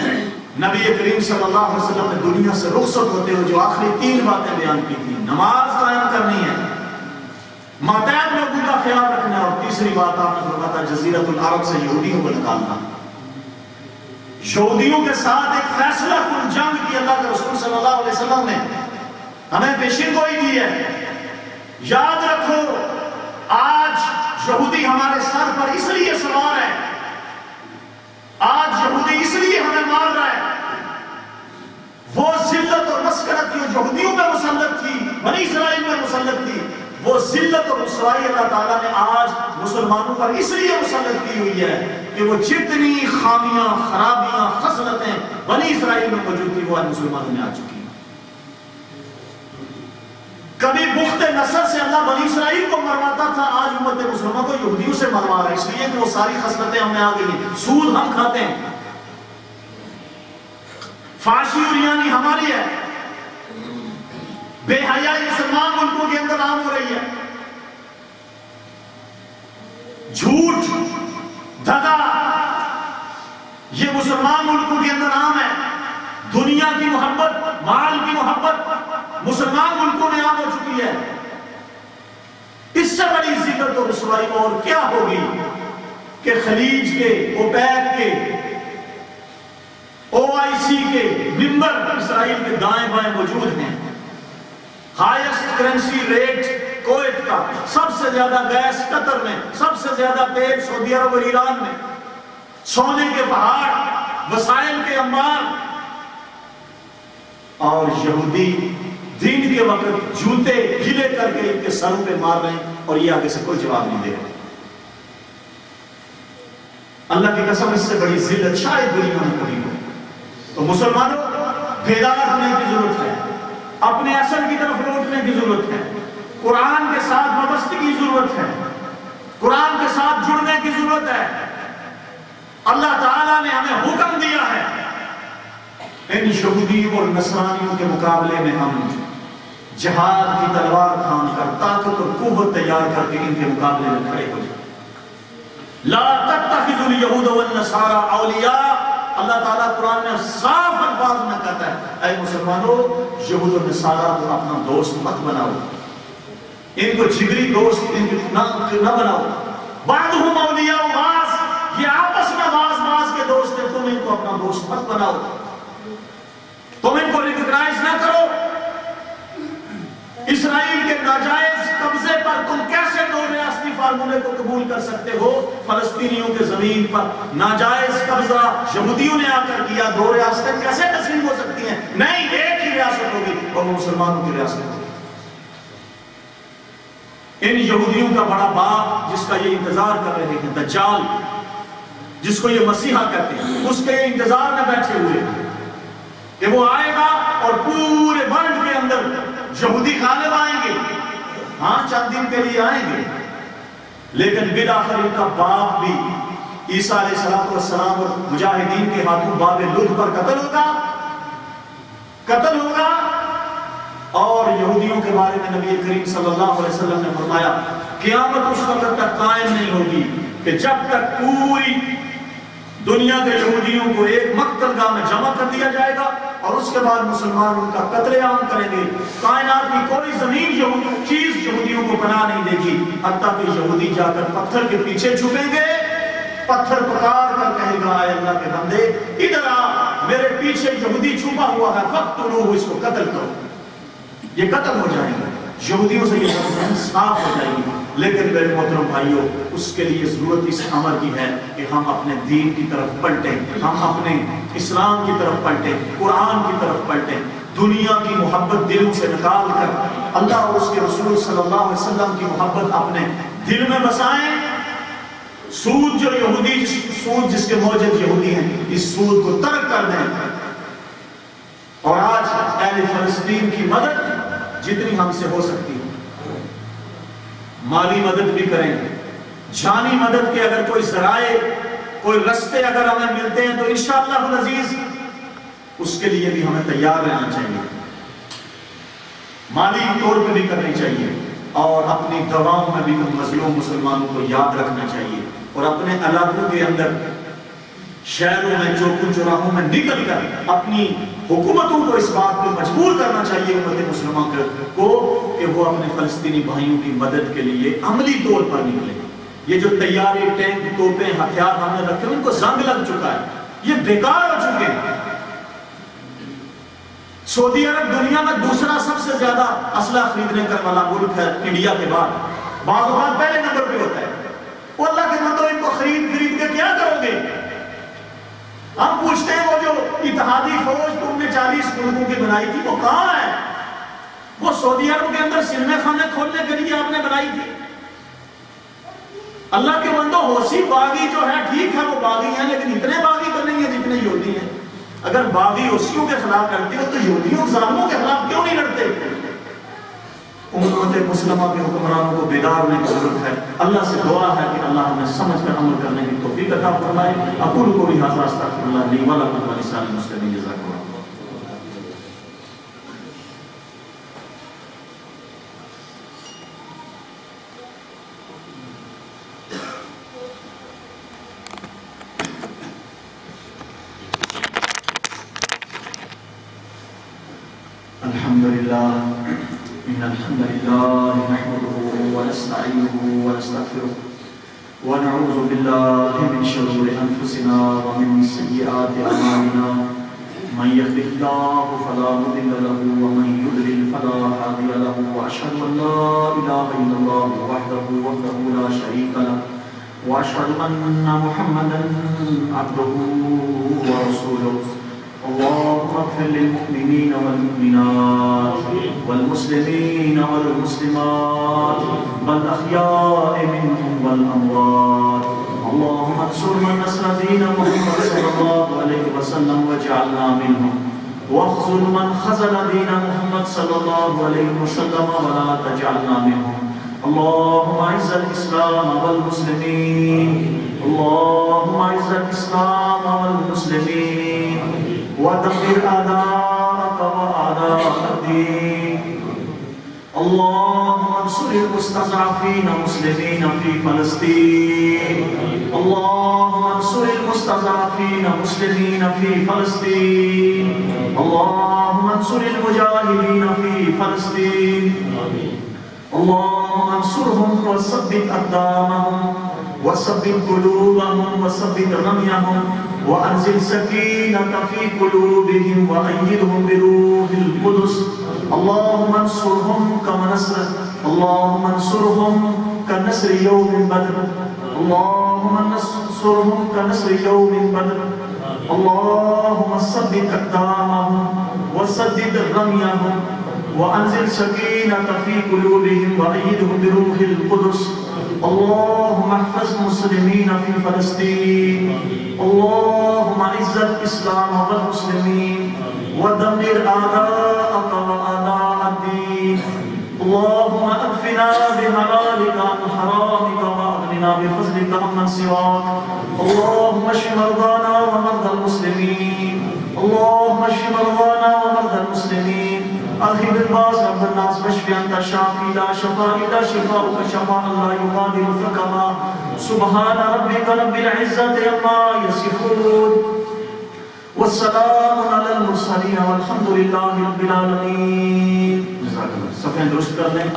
نبی کریم صلی اللہ علیہ وسلم نے دنیا سے رخصت ہوتے ہوئے جو آخری 3 باتیں بیان کی تھی، نماز قائم کرنی ہے، ماتحت لوگوں کا خیال رکھنا ہے، اور تیسری بات آپ نے فرمایا تھا جزیرۃ العرب سے یہودیوں کو نکالنا. یہودیوں کے ساتھ ایک فیصلہ کن جنگ کی اللہ کے رسول صلی اللہ علیہ وسلم نے ہمیں پیشین گوئی دی ہے. یاد رکھو آج یہودی ہمارے سر پر اس لیے سوار ہے، آج یہودی اس لیے ہمیں مار رہا ہے. وہ ذلت اور مسکنت جو یہودیوں پہ مسلط تھی، بنی اسرائیل میں مسلط تھی، وہ ذلت اور رسوائی اللہ تعالیٰ نے آج مسلمانوں پر اس لیے مسلط کی ہوئی ہے کہ وہ جتنی خامیاں، خرابیاں، خصلتیں بنی اسرائیل میں موجود تھی وہ آج مسلمانوں میں آ چکی ہیں. کبھی بخت نصر سے اللہ بنی اسرائیل کو مرواتا تھا، آج امت مسلمہ کو یہودیوں سے مروا رہا ہے، اس لیے کہ وہ ساری خصلتیں ہمیں آ گئی ہیں. سود ہم کھاتے ہیں، فاشی اور یعنی ہماری ہے، بے حیائی مسلمان ملکوں کے اندر عام ہو رہی ہے، جھوٹ، دغا یہ مسلمان ملکوں کے اندر عام ہے، دنیا کی محبت، مال کی محبت مسلمان ملکوں میں عام ہو چکی ہے۔ اس سے بڑی ذلت اور رسوائی اور کیا ہوگی کہ خلیج کے، اوپیک کے، OIC کے ممبر اسرائیل کے دائیں بائیں موجود ہیں، ہائیسٹ کرنسی ریٹ کویت کا، سب سے زیادہ گیس قطر میں، سب سے زیادہ تیل سعودی عرب اور ایران میں، سونے کے پہاڑ، وسائل کے انبار، اور یہودی دین کے وقت جوتے گیلے کر کے ان کے سروں پہ مار رہے ہیں اور یہ آگے سے کوئی جواب نہیں دے رہے۔ اللہ کی قسم اس سے بڑی ذلت شاید دنیا میں کبھی ہو۔ تو مسلمانوں بیدار ہونے کی ضرورت ہے، اپنے اصل کی طرف لوٹنے کی ضرورت ہے، قرآن کے ساتھ وابستگی کی ضرورت ہے، قرآن کے ساتھ جڑنے کی ضرورت ہے۔ اللہ تعالیٰ نے ہمیں حکم دیا ہے ان یہودیوں اور نصرانیوں کے مقابلے میں ہم جہاد کی تلوار تھام کر، طاقت اور قوت تیار کر کے ان کے مقابلے میں کھڑے ہو جائیں۔ لا تتخذوا اليهود والنصارى اولیاء، اللہ تعالیٰ قرآن میں صاف الفاظ میں کہتا ہے اے مسلمانوں یہود و نصارہ کو اپنا دوست مت بناؤ، ان کو جگری دوست ان کو نہ بناؤ، بعضهم اولیاء بعض، یہ آپس میں بعض کے دوست ہیں، تم ان کو اپنا دوست مت بناؤ، تم ان کو ریکگنائز نہ کرو۔ اسرائیل کے ناجائز قبضے پر تم کیسے دو ریاستی فارمولے کو قبول کر سکتے ہو؟ فلسطینیوں کے زمین پر ناجائز قبضہ یہودیوں نے آ کر کیا، دو ریاستیں کیسے تسلیم ہو سکتی ہیں؟ نہیں، ایک ہی ریاست ہوگی اور وہ مسلمانوں کی ریاست ہوگی۔ ان یہودیوں کا بڑا باپ جس کا یہ انتظار کر رہے ہیں، دجال جس کو یہ مسیحا کہتے ہیں، اس کے انتظار میں بیٹھے ہوئے ہیں کہ وہ آئے گا اور پورے ورلڈ کے اندر یہودی غالب آئیں گے، ہاں چند دن کے لیے آئیں گے، لیکن بالآخر ان کا باپ بھی عیسیٰ علیہ السلام اور مجاہدین کے ہاتھوں باب لد پر قتل ہوگا۔ اور یہودیوں کے بارے میں نبی کریم صلی اللہ علیہ وسلم نے فرمایا قیامت اس وقت تک قائم نہیں ہوگی کہ جب تک پوری دنیا کے یہودیوں کو ایک مقتل گاہ میں جمع کر دیا جائے گا اور اس کے بعد مسلمان ان کا قتل عام کریں گے، کائنات کی کوئی زمین چیز یہودیوں کو پناہ نہیں دے گی، حتیٰ کہ یہودی جا کر پتھر کے پیچھے چھپیں گے، پتھر پکار کر کہے گا اے اللہ کے بندے ادھر آ، میرے پیچھے یہودی چھپا ہوا ہے، فقتلوہ، اس کو قتل کرو، یہ قتل ہو جائیں گے، یہودیوں سے یہ سب صاف ہو جائے گی۔ لیکن میرے محترم بھائیوں، اس کے لیے ضرورت اس امر کی ہے کہ ہم اپنے دین کی طرف پلٹیں، ہم اپنے اسلام کی طرف پلٹیں، قرآن کی طرف پلٹیں، دنیا کی محبت دلوں سے نکال کر اللہ اور اس کے رسول صلی اللہ علیہ وسلم کی محبت اپنے دل میں بسائیں۔ سود جو یہودی، سود جس کے موجد یہودی ہیں، اس سود کو ترک کر دیں اور آج اہل فلسطین کی مدد جتنی ہم سے ہو سکتی ہے مالی مدد بھی کریں، جانی مدد کے اگر کوئی ذرائع، کوئی رستے اگر ہمیں ملتے ہیں تو انشاءاللہ العزیز اس کے لیے بھی ہمیں تیار رہنا چاہیے، مالی طور پہ بھی کرنی چاہیے، اور اپنی دعاؤں میں بھی مظلوم مسلمانوں کو یاد رکھنا چاہیے، اور اپنے علاقوں کے اندر شہروں میں چوکوں چوراہوں میں نکل کر اپنی حکومتوں کو اس بات پہ مجبور کرنا چاہیے امت مسلمہ کو کہ وہ اپنے فلسطینی بھائیوں کی مدد کے لیے عملی طور پر نکلے۔ یہ جو تیارے، ٹینک، توپیں، ہتھیار ہم نے رکھے ان کو زنگ لگ چکا ہے، یہ بیکار ہو چکے ہیں۔ سعودی عرب دنیا میں دوسرا سب سے زیادہ اسلحہ خریدنے کا والا ملک ہے انڈیا کے بعد، بعض اوقات پہلے نمبر پہ ہوتا ہے۔ وہ اللہ کے بندوں ان کو خرید کے کیا کرو گے؟ ہم پوچھتے ہیں وہ جو اتحادی فوج تم نے 40 ملکوں کی بنائی تھی وہ کہاں ہے؟ وہ سعودی عرب کے اندر سنیما خانے کھولنے کے لیے آپ نے بنائی تھی۔ اللہ کے بندوں، حوثی باغی جو ہے ٹھیک ہے وہ باغی ہیں، لیکن اتنے باغی تو نہیں ہیں جتنے یہودی ہیں۔ اگر باغی حوثیوں کے خلاف لڑتے ہو تو یہودیوں ظالموں کے خلاف کیوں نہیں لڑتے؟ امت مسلمہ کے حکمرانوں کو بیدار ہونے کی ضرورت ہے۔ اللہ سے دعا ہے کہ اللہ ہمیں سمجھ کر عمل کرنے کی توفیق عطا فرمائے۔ اقول قولی ھذا استغفر اللہ لی ولکم ولسائر المسلمین، جزاکم اللہ۔ الحمد لله نحمده ونستعينه ونستغفره ونعوذ بالله من شرور أنفسنا ومن سيئات أعمالنا من يهده الله فلا مضل له ومن يضلل فلا هادي له وأشهد أن لا إله إلا الله وحده لا شريك له وأشهد أن محمدا عبده ورسوله. اللهم اغفر للمؤمنين والمؤمنات والمسلمين والمسلمات والأحياء منهم والأموات. اللهم انصر من نصر دين محمد صلى الله عليه وسلم واجعلنا منهم، واخذل من خذل دين محمد صلى الله عليه وسلم ولا تجعلنا منهم. اللهم اعز الإسلام والمسلمين، اللهم اعز الإسلام والمسلمين ودمر أعداءك وأعداء الدين. اللهم انصر المستضعفين المسلمين في فلسطين، اللهم انصر المستضعفين المسلمين في فلسطين، اللهم انصر المجاهدين في فلسطين. اللهم انصرهم وثبت أقدامهم وثبت قلوبهم وثبت رميهم وأنزل سكينة في قلوبهم وأيدهم بروح القدس. اللهم انصرهم اللهم انصرهم كنصر يوم بدر، اللهم انصرهم كنصر يوم بدر. اللهم ثبت أقدامهم وسدد رميهم وأنزل سكينة في قلوبهم وأيدهم بروح القدس. اللهم احفظ المسلمين في فلسطين، اللهم اعز الإسلام والمسلمين ودمر أعداءك وأعداء الدين. اللهم اكفنا بحلالك عن حرامك واغننا بفضلك عمن سواك. اللهم اشف مرضانا ومرضى المسلمين، اللهم اشف مرضانا ومرضى المسلمين. أذهب الباس رب الناس واشف أنت الشافي لا شفاء إلا شفاؤك شفاء لا يغادر سقما. سبحان ربك رب العزة عما يصفون والسلام على المرسلين والحمد لله رب العالمين. صفحہ درست کر لیں.